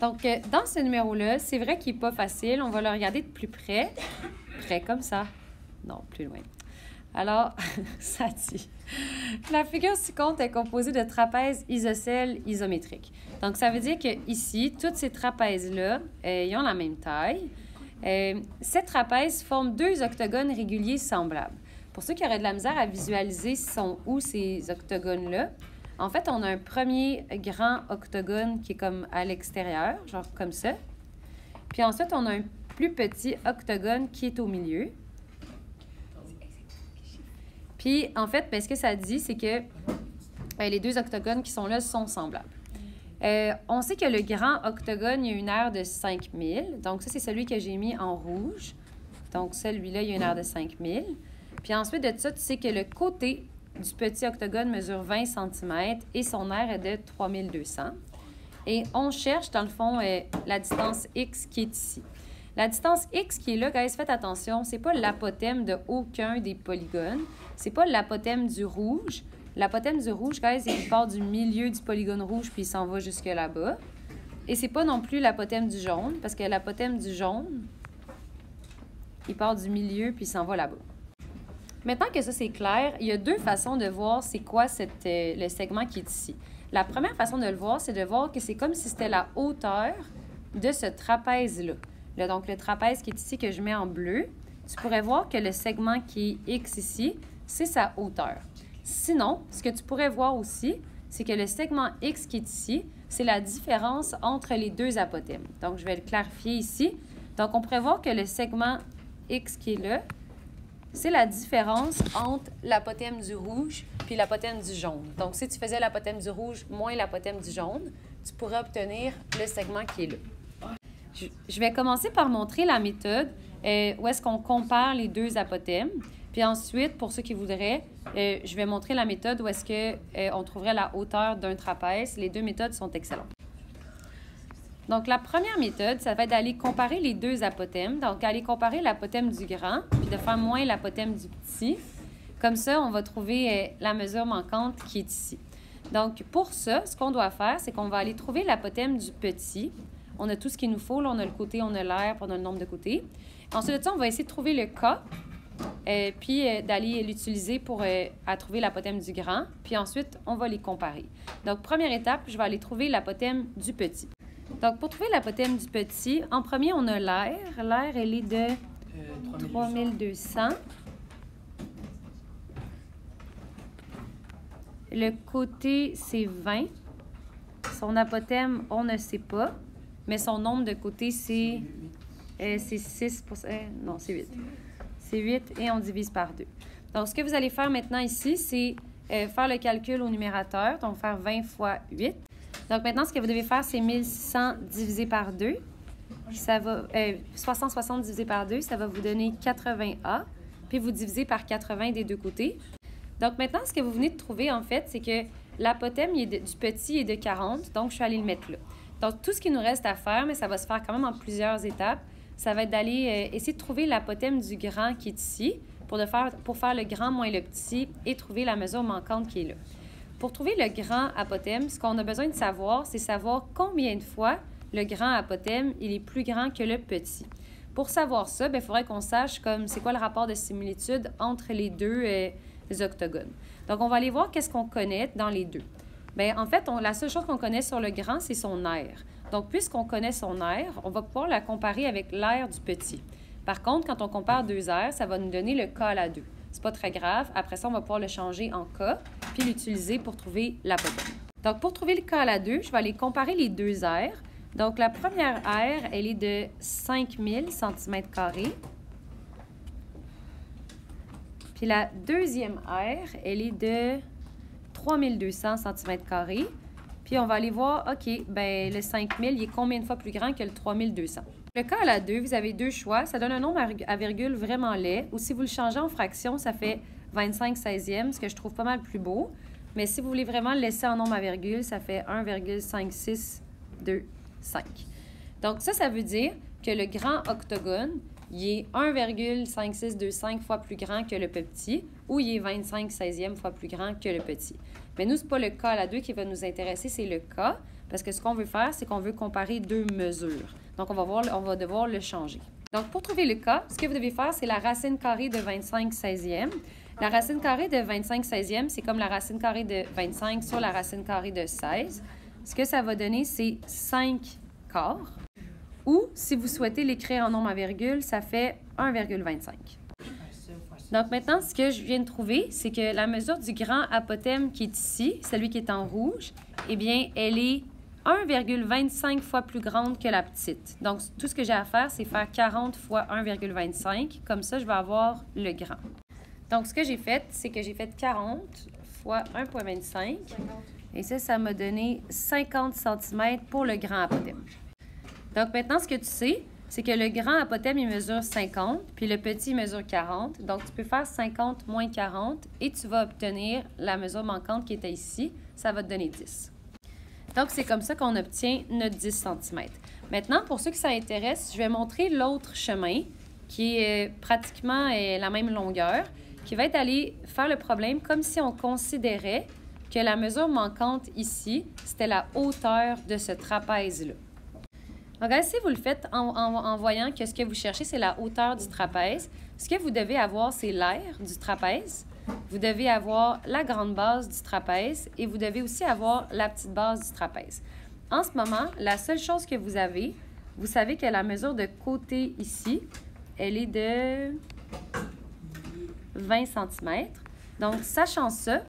Donc, dans ce numéro-là, c'est vrai qu'il n'est pas facile. On va le regarder de plus près. Près comme ça. Non, plus loin. Alors, ça dit. La figure ci-contre est composée de trapèzes isocèles isométriques. Donc, ça veut dire que ici, tous ces trapèzes-là, ils ont la même taille. Ces trapèzes forment deux octogones réguliers semblables. Pour ceux qui auraient de la misère à visualiser sont où ces octogones-là, en fait, on a un premier grand octogone qui est comme à l'extérieur, genre comme ça. Puis ensuite, on a un plus petit octogone qui est au milieu. Puis, en fait, ce que ça dit, c'est que les deux octogones qui sont là sont semblables. On sait que le grand octogone, il y a une aire de 5000. Donc, ça, c'est celui que j'ai mis en rouge. Donc, celui-là, il y a une aire de 5000. Puis ensuite de ça, tu sais que le côté du petit octogone mesure 20 cm et son aire est de 3200. Et on cherche, dans le fond, la distance X qui est ici. La distance X qui est là, guys, faites attention, c'est pas l'apothème de aucun des polygones. C'est pas l'apothème du rouge. L'apothème du rouge, guys, il part du milieu du polygone rouge puis il s'en va jusque là-bas. Et c'est pas non plus l'apothème du jaune, parce que l'apothème du jaune, il part du milieu puis il s'en va là-bas. Maintenant que ça, c'est clair, il y a deux façons de voir c'est quoi le segment qui est ici. La première façon de le voir, c'est de voir que c'est comme si c'était la hauteur de ce trapèze-là. Donc, le trapèze qui est ici, que je mets en bleu, tu pourrais voir que le segment qui est X ici, c'est sa hauteur. Sinon, ce que tu pourrais voir aussi, c'est que le segment X qui est ici, c'est la différence entre les deux apothèmes. Donc, je vais le clarifier ici. Donc, on pourrait voir que le segment X qui est là, c'est la différence entre l'apothème du rouge puis l'apothème du jaune. Donc, si tu faisais l'apothème du rouge moins l'apothème du jaune, tu pourrais obtenir le segment qui est là. Je vais commencer par montrer la méthode où est-ce qu'on compare les deux apothèmes. Puis ensuite, pour ceux qui voudraient, je vais montrer la méthode où est-ce qu'on trouverait la hauteur d'un trapèze. Les deux méthodes sont excellentes. Donc, la première méthode, ça va être d'aller comparer les deux apothèmes. Donc, aller comparer l'apothème du grand, puis de faire moins l'apothème du petit. Comme ça, on va trouver la mesure manquante qui est ici. Donc, pour ça, ce qu'on doit faire, c'est qu'on va aller trouver l'apothème du petit. On a tout ce qu'il nous faut. Là, on a le côté, on a l'aire, puis on a le nombre de côtés. Ensuite de ça, on va essayer de trouver le K, puis d'aller l'utiliser pour trouver l'apothème du grand. Puis ensuite, on va les comparer. Donc, première étape, je vais aller trouver l'apothème du petit. Donc, pour trouver l'apothème du petit, en premier, on a l'aire. L'aire, elle est de 3200. Le côté, c'est 20. Son apothème, on ne sait pas. Mais son nombre de côtés, c'est 6 pour... non, c'est 8. C'est 8 et on divise par 2. Donc, ce que vous allez faire maintenant ici, c'est faire le calcul au numérateur. Donc, faire 20 fois 8. Donc, maintenant, ce que vous devez faire, c'est 1600 divisé par 2. Ça va, 660 divisé par 2, ça va vous donner 80A. Puis, vous divisez par 80 des deux côtés. Donc, maintenant, ce que vous venez de trouver, en fait, c'est que l'apothème du petit est de 40. Donc, je suis allée le mettre là. Donc, tout ce qu'il nous reste à faire, mais ça va se faire quand même en plusieurs étapes, ça va être d'aller essayer de trouver l'apothème du grand qui est ici pour faire le grand moins le petit et trouver la mesure manquante qui est là. Pour trouver le grand apothème, ce qu'on a besoin de savoir, c'est savoir combien de fois le grand apothème il est plus grand que le petit. Pour savoir ça, il faudrait qu'on sache c'est quoi le rapport de similitude entre les deux octogones. Donc, on va aller voir qu'est-ce qu'on connaît dans les deux. Bien, en fait, la seule chose qu'on connaît sur le grand, c'est son aire. Donc, puisqu'on connaît son aire, on va pouvoir la comparer avec l'aire du petit. Par contre, quand on compare deux aires, ça va nous donner le K à la 2. C'est pas très grave. Après ça, on va pouvoir le changer en K, puis l'utiliser pour trouver l'apothème. Donc, pour trouver le K à la 2, je vais aller comparer les deux aires. Donc, la première aire, elle est de 5000 cm². Puis la deuxième aire, elle est de 3200 cm². Puis on va aller voir, OK, le 5000, il est combien de fois plus grand que le 3200? Le K à la 2, vous avez deux choix. Ça donne un nombre à virgule vraiment laid. Ou si vous le changez en fraction, ça fait 25 16e, ce que je trouve pas mal plus beau. Mais si vous voulez vraiment le laisser en nombre à virgule, ça fait 1,5625. Donc ça veut dire que le grand octogone, il est 1,5625 fois plus grand que le petit ou il est 25 16e fois plus grand que le petit. Mais nous, ce n'est pas le K à la 2 qui va nous intéresser, c'est le K Parce que ce qu'on veut faire, c'est qu'on veut comparer deux mesures. Donc, on va devoir le changer. Donc, pour trouver le K, ce que vous devez faire, c'est la racine carrée de 25 16e. La racine carrée de 25 16e, c'est comme la racine carrée de 25 sur la racine carrée de 16. Ce que ça va donner, c'est 5 quarts. Ou, si vous souhaitez l'écrire en nombre à virgule, ça fait 1,25. Donc maintenant, ce que je viens de trouver, c'est que la mesure du grand apothème qui est ici, celui qui est en rouge, eh bien, elle est 1,25 fois plus grande que la petite. Donc, tout ce que j'ai à faire, c'est faire 40 fois 1,25. Comme ça, je vais avoir le grand. Donc, ce que j'ai fait, c'est que j'ai fait 40 fois 1,25. Et ça m'a donné 50 cm pour le grand apothème. Donc, maintenant, ce que tu sais, c'est que le grand apothème, il mesure 50, puis le petit, il mesure 40. Donc, tu peux faire 50 moins 40 et tu vas obtenir la mesure manquante qui était ici. Ça va te donner 10. Donc, c'est comme ça qu'on obtient notre 10 cm. Maintenant, pour ceux que ça intéresse, je vais montrer l'autre chemin qui est pratiquement la même longueur, qui va être aller faire le problème comme si on considérait que la mesure manquante ici, c'était la hauteur de ce trapèze-là. Donc, si vous le faites en voyant que ce que vous cherchez, c'est la hauteur du trapèze, ce que vous devez avoir, c'est l'aire du trapèze. Vous devez avoir la grande base du trapèze et vous devez aussi avoir la petite base du trapèze. En ce moment, la seule chose que vous avez, vous savez que la mesure de côté ici, elle est de 20 cm. Donc, sachant ça,